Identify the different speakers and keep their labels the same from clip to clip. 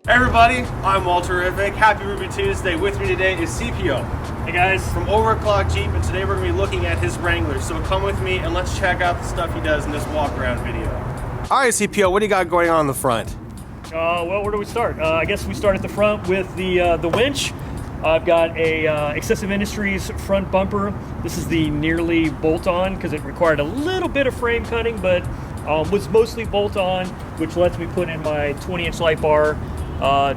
Speaker 1: Hey everybody, I'm Walterific. Happy Ruby Tuesday. With me today is CPO.
Speaker 2: Hey guys.
Speaker 1: From Overclock Jeep, and today we're going to be looking at his Wrangler. So come with me and let's check out the stuff he does in this walk around video. Alright CPO, what do you got going on in the front?
Speaker 2: Well, where do we start? I guess we start at the front with the winch. I've got a Excessive Industries front bumper. This is the nearly bolt-on because it required a little bit of frame cutting, but was mostly bolt-on, which lets me put in my 20-inch light bar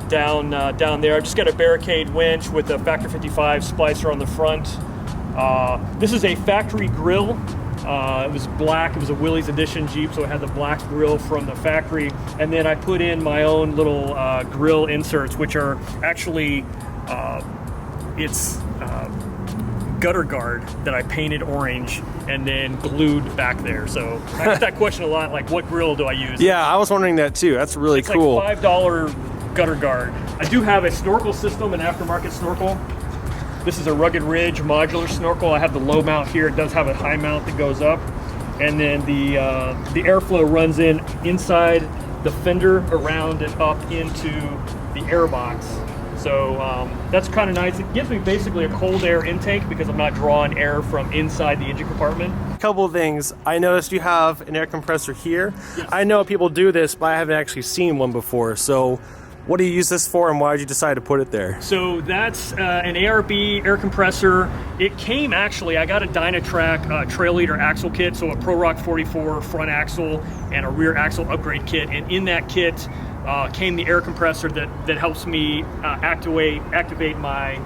Speaker 2: down there. I've just got a barricade winch with a Factor 55 splicer on the front. This is a factory grill. It was black. It was a Willys Edition Jeep, so it had the black grill from the factory. And then I put in my own little grill inserts, which are actually it's gutter guard that I painted orange and then glued back there. So I get that question a lot, like what grill do I use?
Speaker 1: Yeah, I was wondering that too. That's really cool.
Speaker 2: It's like $5 gutter guard. I do have a snorkel system, an aftermarket snorkel. This is a Rugged Ridge modular snorkel. I have the low mount here. It does have a high mount that goes up. And then the airflow runs inside the fender, around and up into the air box. So that's kind of nice. It gives me basically a cold air intake because I'm not drawing air from inside the engine compartment.
Speaker 1: A couple of things. I noticed you have an air compressor here.
Speaker 2: Yes.
Speaker 1: I know people do this, but I haven't actually seen one before. So what do you use this for and why did you decide to put it there?
Speaker 2: So that's an ARB air compressor. It came actually, I got a Dynatrack trail leader axle kit, so a Pro Rock 44 front axle and a rear axle upgrade kit. And in that kit came the air compressor that helps me activate my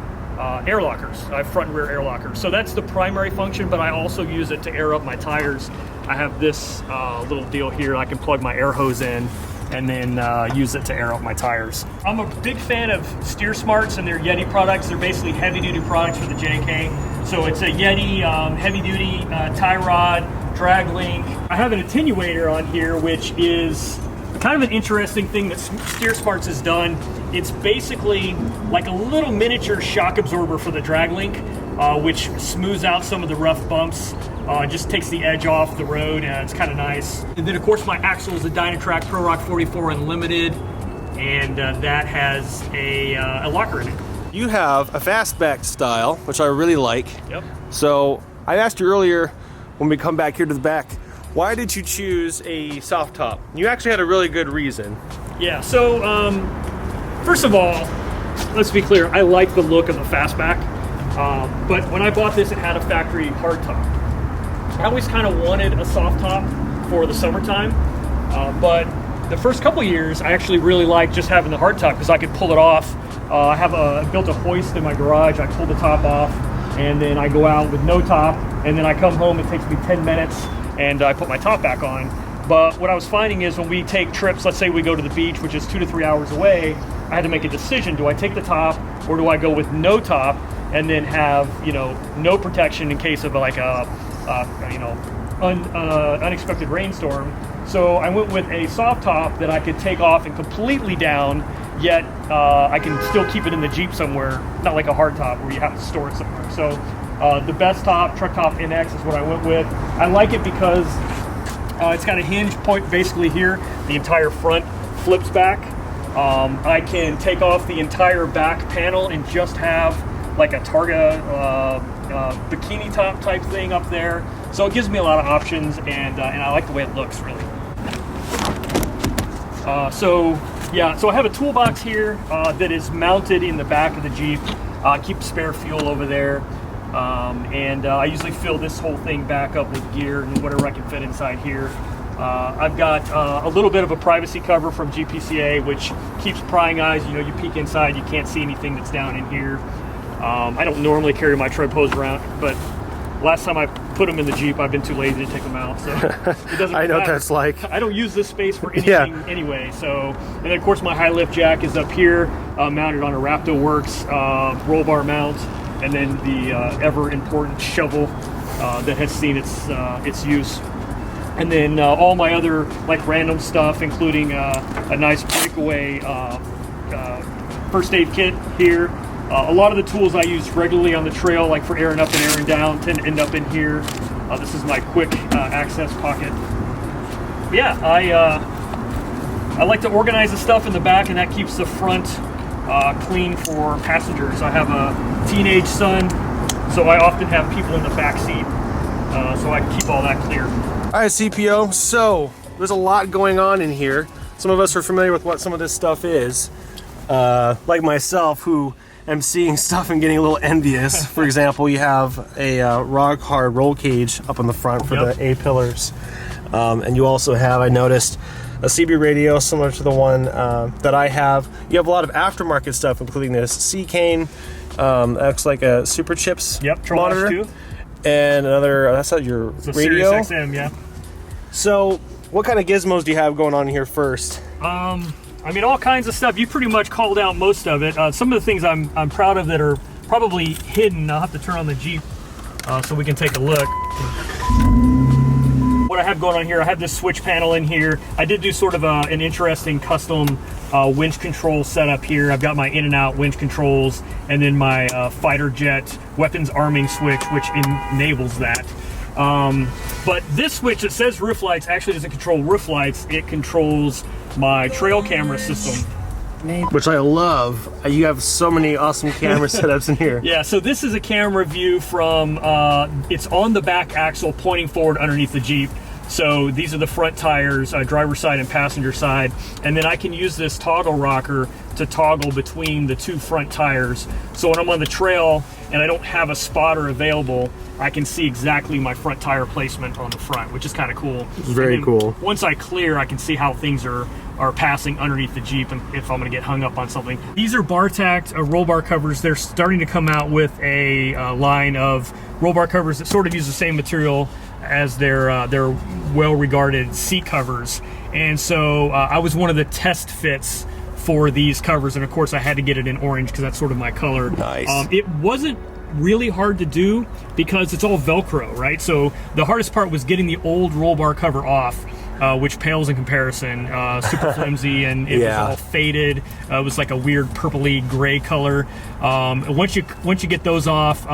Speaker 2: air lockers, front and rear air lockers. So that's the primary function, but I also use it to air up my tires. I have this little deal here. I can plug my air hose in and then use it to air up my tires. I'm a big fan of Steer Smarts and their Yeti products. They're basically heavy-duty products for the JK. So it's a Yeti heavy-duty tie rod, drag link. I have an attenuator on here, which is kind of an interesting thing that Steer Smarts has done. It's basically like a little miniature shock absorber for the drag link, which smooths out some of the rough bumps. Just takes the edge off the road, and it's kind of nice. And then of course my axle is a Dynatrack Pro Rock 44 Unlimited, and that has a locker in it.
Speaker 1: You have a fastback style, which I really like.
Speaker 2: Yep.
Speaker 1: So I asked you earlier when we come back here to the back, why did you choose a soft top? You actually had a really good reason.
Speaker 2: Yeah, so first of all, let's be clear, I like the look of the fastback, but when I bought this, it had a factory hard top. I always kind of wanted a soft top for the summertime, but the first couple years, I actually really liked just having the hard top because I could pull it off. I built a hoist in my garage. I pull the top off, and then I go out with no top, and then I come home. It takes me 10 minutes, and I put my top back on. But what I was finding is when we take trips, let's say we go to the beach, which is 2 to 3 hours away, I had to make a decision. Do I take the top, or do I go with no top, and then have no protection in case of like a unexpected rainstorm? So I went with a soft top that I could take off and completely down, yet I can still keep it in the Jeep somewhere, not like a hard top where you have to store it somewhere. So the best top, Truck Top NX, is what I went with. I like it because it's got a hinge point basically here. The entire front flips back. I can take off the entire back panel and just have like a Targa bikini top type thing up there. So it gives me a lot of options, and I like the way it looks, really. So I have a toolbox here that is mounted in the back of the Jeep. Keep spare fuel over there. And I usually fill this whole thing back up with gear and whatever I can fit inside here. I've got a little bit of a privacy cover from GPCA, which keeps prying eyes. You peek inside, you can't see anything that's down in here. I don't normally carry my tread hose around, but last time I put them in the Jeep, I've been too lazy to take them out. So it doesn't
Speaker 1: I know what that's like.
Speaker 2: I don't use this space for anything anyway. So, and then of course my high lift jack is up here, mounted on a Raptor Works roll bar mount, and then the ever important shovel that has seen its use. And then all my other like random stuff, including a nice breakaway first aid kit here. A lot of the tools I use regularly on the trail, like for airing up and airing down, tend to end up in here. This is my quick access pocket. Yeah, I like to organize the stuff in the back, and that keeps the front clean for passengers. I have a teenage son, so I often have people in the back seat, so I can keep all that clear.
Speaker 1: All right, CPO, so there's a lot going on in here. Some of us are familiar with what some of this stuff is, like myself, who am seeing stuff and getting a little envious. For example, you have a rock hard roll cage up on the front for the A-pillars. And you also have, I noticed, a CB radio similar to the one that I have. You have a lot of aftermarket stuff, including this C-Cane, looks like a Super Chips monitor.
Speaker 2: Too.
Speaker 1: And another, that's not your radio?
Speaker 2: Sirius XM, yeah.
Speaker 1: So, what kind of gizmos do you have going on here first?
Speaker 2: I mean, all kinds of stuff. You pretty much called out most of it. Some of the things I'm proud of that are probably hidden. I'll have to turn on the Jeep so we can take a look. What I have going on here, I have this switch panel in here. I did do sort of an interesting custom winch control setup here. I've got my in and out winch controls, and then my fighter jet weapons arming switch, which enables that. But this switch, it says roof lights, actually doesn't control roof lights. It controls my trail camera system.
Speaker 1: Which I love. You have so many awesome camera setups in here.
Speaker 2: Yeah, so this is a camera view from, it's on the back axle pointing forward underneath the Jeep. So these are the front tires, driver's side and passenger side. And then I can use this toggle rocker to toggle between the two front tires. So when I'm on the trail and I don't have a spotter available, I can see exactly my front tire placement on the front, which is kind of cool.
Speaker 1: Very cool.
Speaker 2: Once I clear, I can see how things are passing underneath the Jeep and if I'm going to get hung up on something. These are bar-tacked roll bar covers. They're starting to come out with a line of roll bar covers that sort of use the same material as their well-regarded seat covers. And so I was one of the test fits for these covers, and of course I had to get it in orange because that's sort of my color.
Speaker 1: Nice.
Speaker 2: It wasn't really hard to do because it's all Velcro, right? So the hardest part was getting the old roll bar cover off, which pales in comparison. Super flimsy, and it was all faded. It was like a weird purpley gray color. Once you get those off,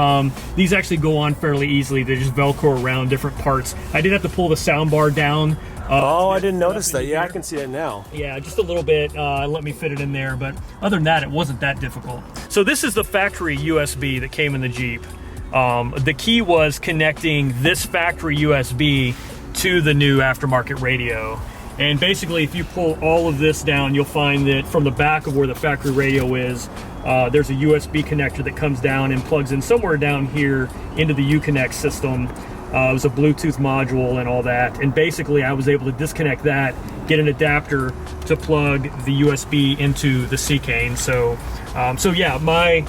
Speaker 2: these actually go on fairly easily. They just Velcro around different parts. I did have to pull the sound bar down.
Speaker 1: Oh, I didn't notice that. Yeah, I can see it now.
Speaker 2: Yeah, just a little bit. Let me fit it in there, but other than that, it wasn't that difficult. So this is the factory USB that came in the Jeep. The key was connecting this factory USB to the new aftermarket radio. And basically, if you pull all of this down, you'll find that from the back of where the factory radio is, there's a USB connector that comes down and plugs in somewhere down here into the Uconnect system. It was a Bluetooth module and all that. And basically, I was able to disconnect that, get an adapter to plug the USB into the C-Cane. So yeah, my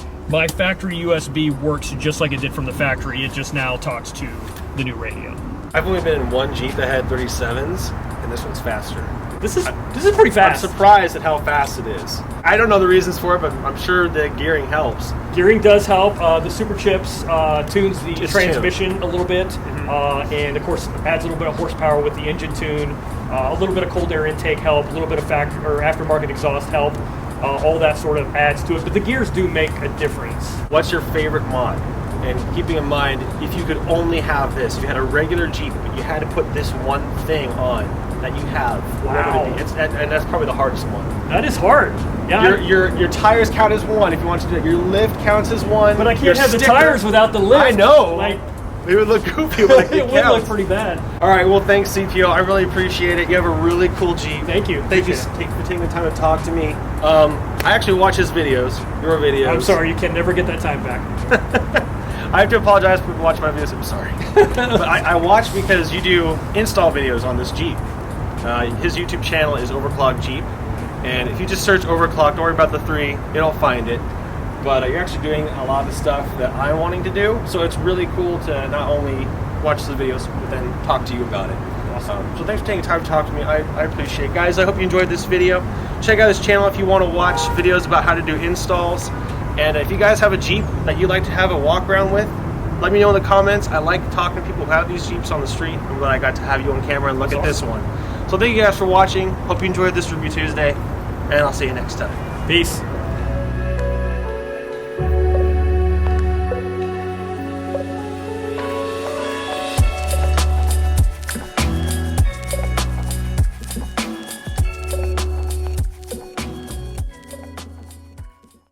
Speaker 2: factory USB works just like it did from the factory. It just now talks to the new radio.
Speaker 1: I've only been in one Jeep that had 37s, and this one's faster.
Speaker 2: This is pretty fast.
Speaker 1: I'm surprised at how fast it is. I don't know the reasons for it, but I'm sure the gearing helps.
Speaker 2: Gearing does help. The Super Chips tunes the transmission a little bit, and of course adds a little bit of horsepower with the engine tune. A little bit of cold air intake help, a little bit of aftermarket exhaust help. All that sort of adds to it, but the gears do make a difference.
Speaker 1: What's your favorite mod? And keeping in mind, if you could only have this, if you had a regular Jeep, but you had to put this one thing on that you have,
Speaker 2: wow.
Speaker 1: And that's probably the hardest one.
Speaker 2: That is hard. Yeah.
Speaker 1: Your tires count as one if you want to do it. Your lift counts as one.
Speaker 2: But I can't have the tires without the lift.
Speaker 1: I know.
Speaker 2: Like,
Speaker 1: it would look goofy, but
Speaker 2: it would look pretty bad.
Speaker 1: All right, well, thanks, CPO. I really appreciate it. You have a really cool Jeep.
Speaker 2: Thank you.
Speaker 1: Thank you for taking the time to talk to me. I actually watch his videos, your videos.
Speaker 2: I'm sorry, you can never get that time back.
Speaker 1: I have to apologize for watching my videos. I'm sorry. But I watch because you do install videos on this Jeep. His YouTube channel is Overclock Jeep. And if you just search Overclock, don't worry about the 3, you'll find it. But you're actually doing a lot of stuff that I'm wanting to do. So it's really cool to not only watch the videos, but then talk to you about it. Awesome. So thanks for taking time to talk to me. I appreciate it. Guys, I hope you enjoyed this video. Check out his channel if you want to watch videos about how to do installs. And if you guys have a Jeep that you'd like to have a walk around with, let me know in the comments. I like talking to people who have these Jeeps on the street. I'm glad I got to have you on camera and look at this one. So thank you guys for watching. Hope you enjoyed this Review Tuesday, and I'll see you next time.
Speaker 2: Peace.